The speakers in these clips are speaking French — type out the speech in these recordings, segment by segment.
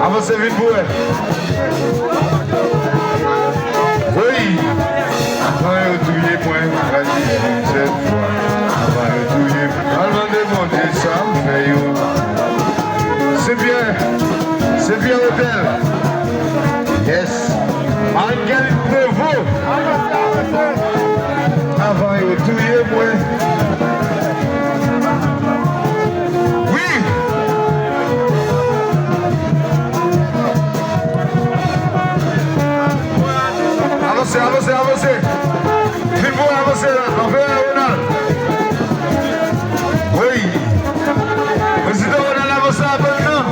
Avancez vite pour elle. Oui. Avant de retrouver point, vas-y, cette fois. Avant de retrouver. Avant de demander ça, mais c'est bien hôtel. Yes. Angel Prévost. Avant de retrouver point. Avancez. Vite pour avancer là. On fait Ronald. Oui. Président Ronald avance maintenant.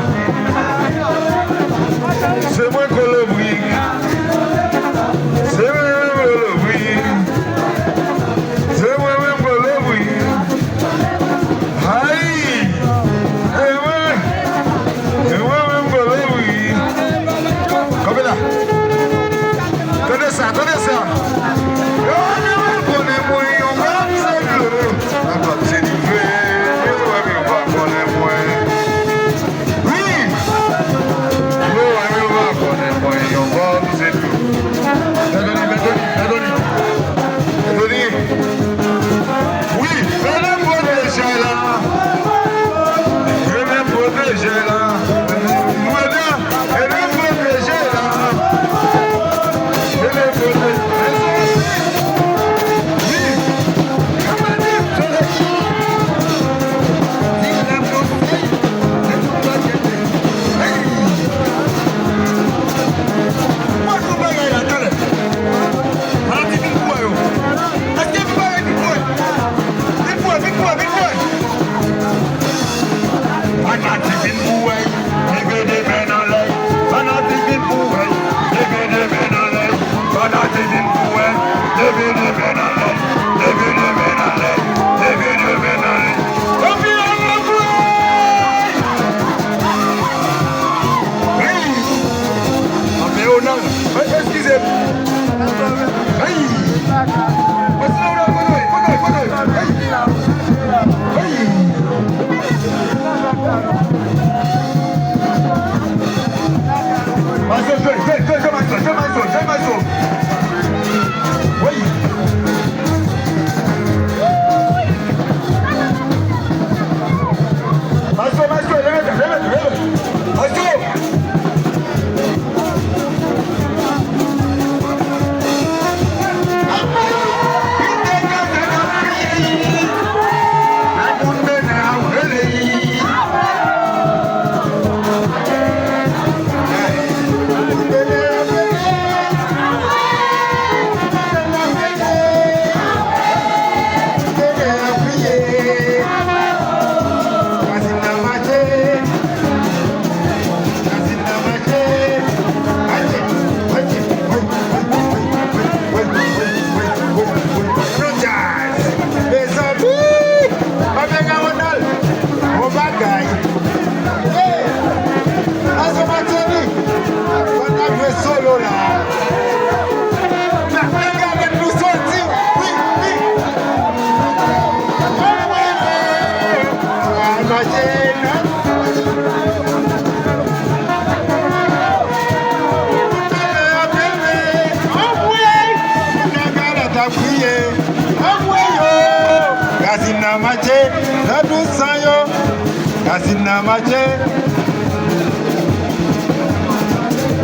Racine n'a marché.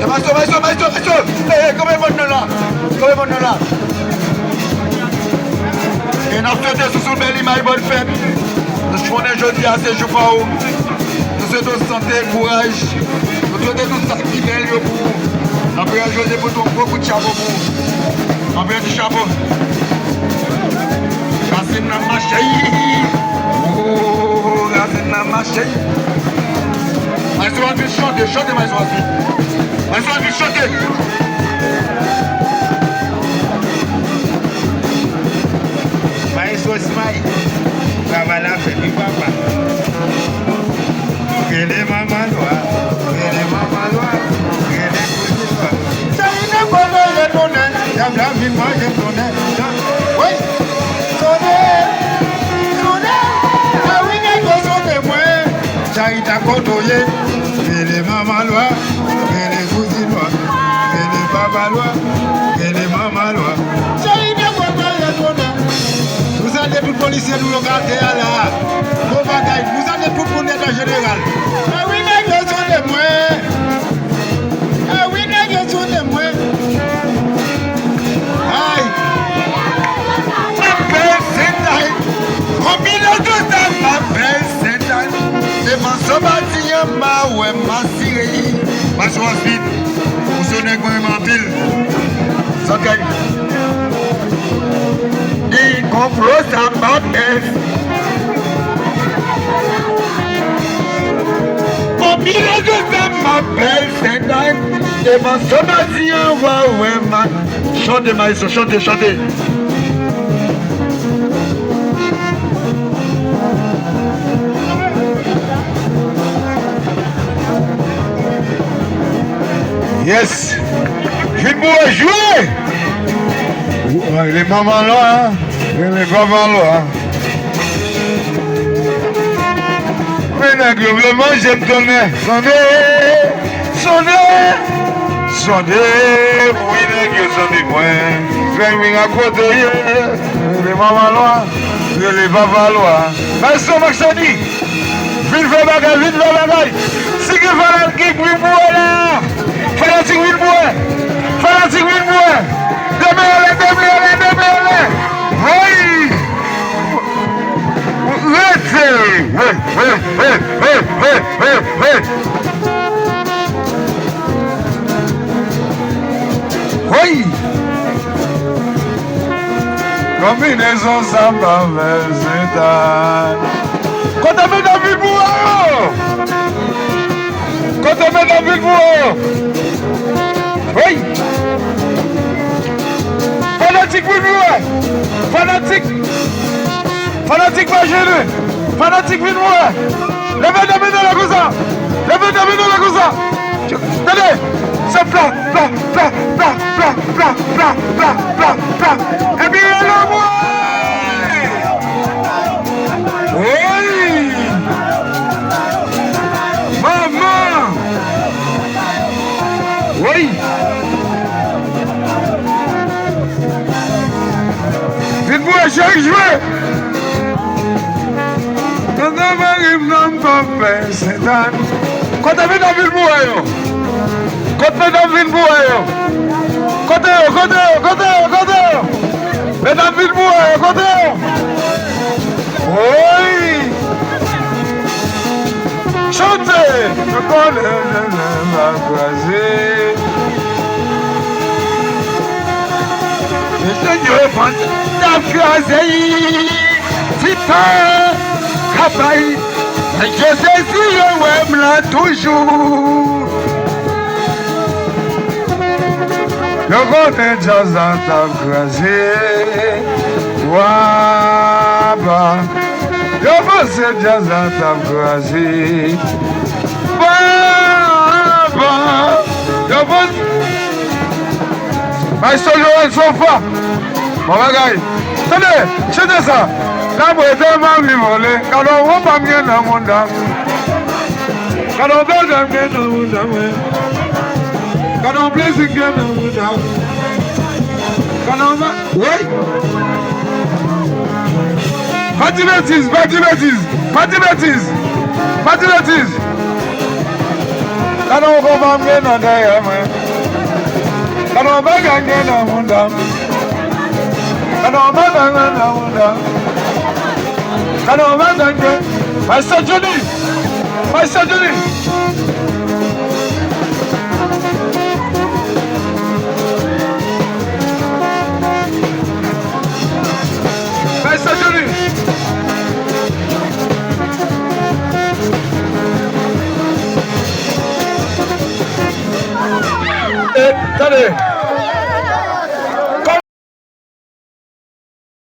Maestro. Comment est votre nom là? Et nous souhaitons sous son bel image bonne fête. Nous souhaitons jeudi à ces jours pour vous. Nous souhaitons santé, courage. Nous souhaitons tout ça qui est belle pour vous. Après, José pour ton beaucoup de chapeau pour vous. Après, du chapeau. Racine n'a marché. Oh, Racine n'a marché. Maestro a dû chanter, Maestro a dû. Maestro a dû chanter. Maestro Smile, papa la fête du papa. Quelle est maman loi, quelle est cousine loi. Ça y est, bon, j'ai tourné, j'aime la vie, moi j'ai tourné. Oui, sonné, ah oui, j'ai sonné, moi. Ça y est, t'as côtoyé, quelle est maman loi, quelle est cousine loi, quelle est papa loi, quelle est maman loi. Ça y est, bon, j'ai tourné. Vous êtes tous policiers, nous regardez là. Vous êtes tous pour l'état général. Ah oui, mais je suis de moi. Aïe. M'appelle Sénat. Combien de temps m'appelle Sénat? Et ma sobatia, ma sirée. Ma soie vite. Vous sonnez quand même en pile. Ça gagne. Il comprend sa baptême. Mon milieu de temps m'appelle Sénat. Et ma sobatia, ouais, man. Chantez, maïso, chantez. Yes. Je vais jouer. Les mamans là, hein? Les mamans là. Mais nègrement, j'aime donner. Sonnez, oui, nègre, sonnez, moi. Fais-moi à côté, les mamans là, les papas là. Mais ça, Maxani, vite faire bagage. Si que fanatique, oui, moi là. Fanatique, oui, moi. Demi-allez. Oui. Oui. Combinaison samba versatile. Quand on met dans le bois. Oui. Fanatique, oui, Fanatique, pas gêné. Fanatique, oui, Levez dans la cousa. Tenez. C'est plat. Et bien, le bois. Oui. Maman. Oui. Dites-moi, j'ai joué. Quand on m'arrive dans le papier, c'est dans. Quand on met dans le bois, Côté. Mais dans le bois, côté. Oui. Chantez. Je connais la croisée. Le Seigneur prend ta croisée. Titan, Kabaï. Je sais si je m'aime là toujours. Je connais déjà ta croisée. Waba. Je pensais déjà ta croisée. Waba. Je pense. Maestro Joël Sofa. Mon bagage. Tenez, chantez ça. La boîte est mal volée. Quand on va pas bien dans mon âme. Quand on va bien dans mon âme. Quand on plaisir bien dans mon âme. Quand on va. Oui. Pas de bêtises. Patriotisme. Quand on va gagner dans derrière moi. Quand on va gagner dans mon dame. Quand on va gagner dans mon dame. Quand on va gagner. Master Johnny. Master Johnny. Master Johnny. Attendez.